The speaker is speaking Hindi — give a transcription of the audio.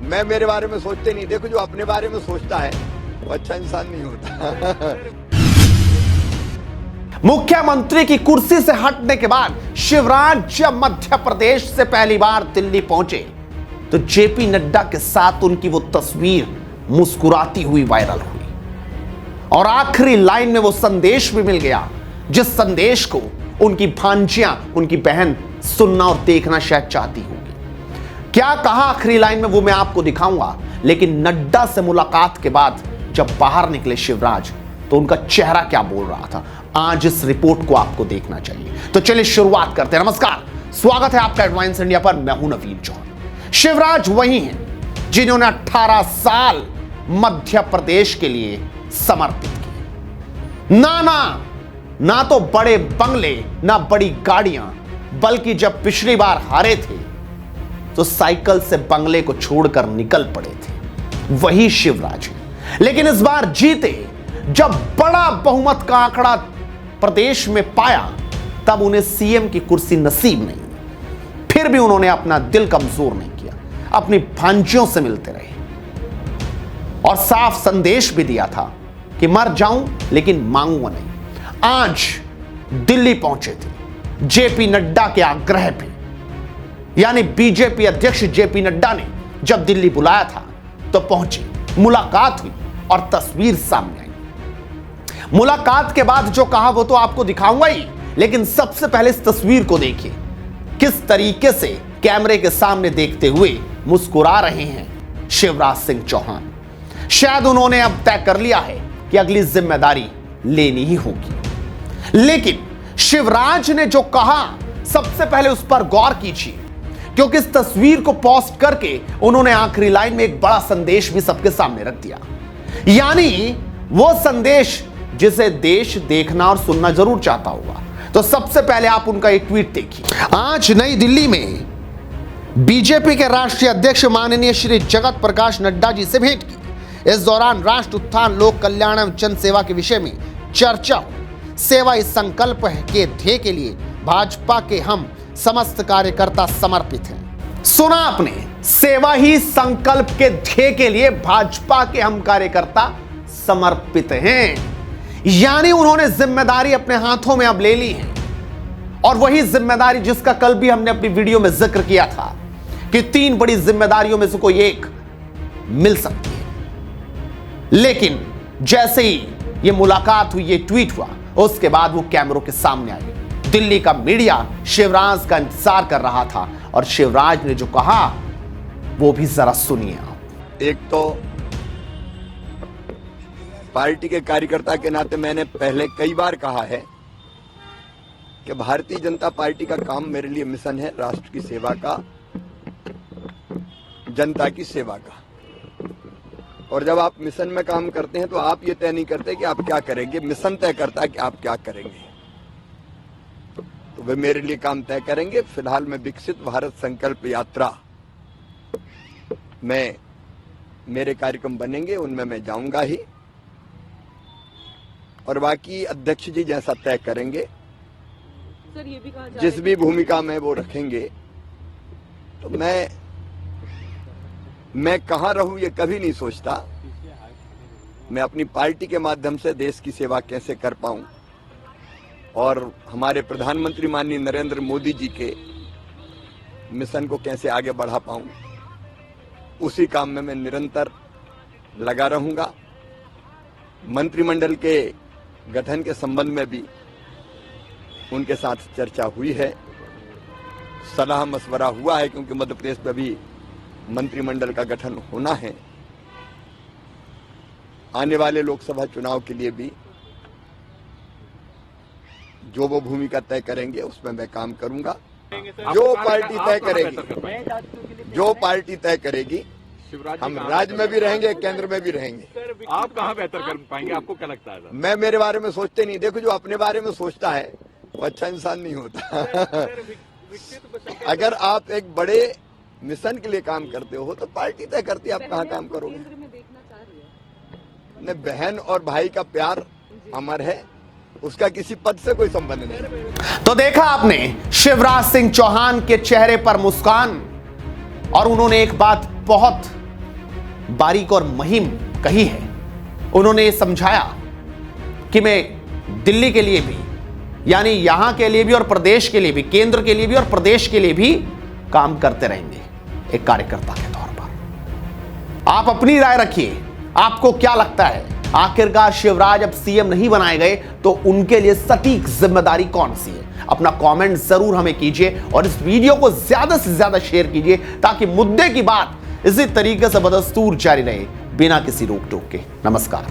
मैं मेरे बारे में सोचते नहीं। देखो, जो अपने बारे में सोचता है वो अच्छा इंसान नहीं होता। मुख्यमंत्री की कुर्सी से हटने के बाद शिवराज जब मध्य प्रदेश से पहली बार दिल्ली पहुंचे तो जेपी नड्डा के साथ उनकी वो तस्वीर मुस्कुराती हुई वायरल हुई और आखिरी लाइन में वो संदेश भी मिल गया जिस संदेश को उनकी भांजियां, उनकी बहन सुनना और देखना शायद चाहती होगी। क्या कहा आखिरी लाइन में वो मैं आपको दिखाऊंगा, लेकिन नड्डा से मुलाकात के बाद जब बाहर निकले शिवराज तो उनका चेहरा क्या बोल रहा था, आज इस रिपोर्ट को आपको देखना चाहिए। तो चलिए शुरुआत करते हैं। नमस्कार, स्वागत है आपका एडवांस इंडिया पर। मैं हूं नवीन चौहान। शिवराज वही हैं जिन्होंने 18 साल मध्य प्रदेश के लिए समर्पित किए। ना तो बड़े बंगले, ना बड़ी गाड़ियां, बल्कि जब पिछली बार हारे थे तो साइकिल से बंगले को छोड़कर निकल पड़े थे, वही शिवराज है। लेकिन इस बार जीते, जब बड़ा बहुमत का आंकड़ा प्रदेश में पाया, तब उन्हें सीएम की कुर्सी नसीब नहीं। फिर भी उन्होंने अपना दिल कमजोर नहीं किया, अपनी भांजियों से मिलते रहे और साफ संदेश भी दिया था कि मर जाऊं लेकिन मांगूंगा नहीं। आज दिल्ली पहुंचे थे जेपी नड्डा के आग्रह पे, यानी बीजेपी अध्यक्ष जेपी नड्डा ने जब दिल्ली बुलाया था तो पहुंचे, मुलाकात हुई और तस्वीर सामने आई। मुलाकात के बाद जो कहा वो तो आपको दिखाऊंगा ही, लेकिन सबसे पहले इस तस्वीर को देखिए। किस तरीके से कैमरे के सामने देखते हुए मुस्कुरा रहे हैं शिवराज सिंह चौहान। शायद उन्होंने अब तय कर लिया है कि अगली जिम्मेदारी लेनी ही होगी। लेकिन शिवराज ने जो कहा, सबसे पहले उस पर गौर कीजिए, क्योंकि इस तस्वीर को पोस्ट करके उन्होंने आखिरी लाइन में एक बड़ा संदेश भी सबके सामने रख दिया। यानी वो संदेश जिसे देश देखना और सुनना जरूर चाहता होगा। तो सबसे पहले आप उनका एक ट्वीट देखिए। आज नई दिल्ली में बीजेपी के राष्ट्रीय अध्यक्ष माननीय श्री जगत प्रकाश नड्डा जी से भेंट की। इस दौरान राष्ट्र उत्थान, लोक कल्याण एवं जन सेवा के विषय में चर्चा हुई। सेवा इस संकल्प के ध्येय के लिए भाजपा के हम समस्त कार्यकर्ता समर्पित हैं। सुना आपने, सेवा ही संकल्प के ध्येय के लिए भाजपा के हम कार्यकर्ता समर्पित हैं। यानी उन्होंने जिम्मेदारी अपने हाथों में अब ले ली है, और वही जिम्मेदारी जिसका कल भी हमने अपनी वीडियो में जिक्र किया था कि 3 बड़ी जिम्मेदारियों में से कोई एक मिल सकती है। लेकिन जैसे ही ये मुलाकात हुई, ये ट्वीट हुआ, उसके बाद वो कैमरों के सामने आई। दिल्ली का मीडिया शिवराज का इंतजार कर रहा था और शिवराज ने जो कहा वो भी जरा सुनिए आप। एक तो पार्टी के कार्यकर्ता के नाते मैंने पहले कई बार कहा है कि भारतीय जनता पार्टी का काम मेरे लिए मिशन है, राष्ट्र की सेवा का, जनता की सेवा का। और जब आप मिशन में काम करते हैं तो आप ये तय नहीं करते कि आप क्या करेंगे, मिशन तय करता है कि आप क्या करेंगे। तो वे मेरे लिए काम तय करेंगे। फिलहाल मैं विकसित भारत संकल्प यात्रा में मेरे कार्यक्रम बनेंगे, उनमें मैं जाऊंगा ही, और बाकी अध्यक्ष जी जैसा तय करेंगे, सर ये भी कहा जा जिस भी भूमिका में वो रखेंगे। तो मैं कहां रहूं ये कभी नहीं सोचता। मैं अपनी पार्टी के माध्यम से देश की सेवा कैसे कर पाऊं और हमारे प्रधानमंत्री माननीय नरेंद्र मोदी जी के मिशन को कैसे आगे बढ़ा पाऊं, उसी काम में मैं निरंतर लगा रहूंगा। मंत्रिमंडल के गठन के संबंध में भी उनके साथ चर्चा हुई है, सलाह मशवरा हुआ है, क्योंकि मध्य प्रदेश में भी मंत्रिमंडल का गठन होना है। आने वाले लोकसभा चुनाव के लिए भी जो वो भूमिका तय करेंगे उसमें मैं काम करूंगा। जो पार्टी तय करेगी, हम राज्य में भी रहेंगे, केंद्र में भी रहेंगे। आप कहाँ बेहतर कर पाएंगे, आपको क्या लगता है? मैं मेरे बारे में सोचते नहीं। देखो, जो अपने बारे में सोचता है वो अच्छा इंसान नहीं होता। अगर आप एक बड़े मिशन के लिए काम करते हो तो पार्टी तय करती है आप कहाँ काम करोगे। ने बहन और भाई का प्यार अमर है, उसका किसी पद से कोई संबंध नहीं। तो देखा आपने शिवराज सिंह चौहान के चेहरे पर मुस्कान, और उन्होंने एक बात बहुत बारीक और मुहिम कही है। उन्होंने ये समझाया कि मैं दिल्ली के लिए भी, यानी यहां के लिए भी और प्रदेश के लिए भी, केंद्र के लिए भी और प्रदेश के लिए भी काम करते रहेंगे एक कार्यकर्ता के तौर पर। आप अपनी राय रखिए, आपको क्या लगता है आखिरकार शिवराज अब सीएम नहीं बनाए गए तो उनके लिए सटीक जिम्मेदारी कौन सी है? अपना कमेंट जरूर हमें कीजिए और इस वीडियो को ज्यादा से ज्यादा शेयर कीजिए ताकि मुद्दे की बात इसी तरीके से बदस्तूर जारी रहे बिना किसी रोक टोक के। नमस्कार।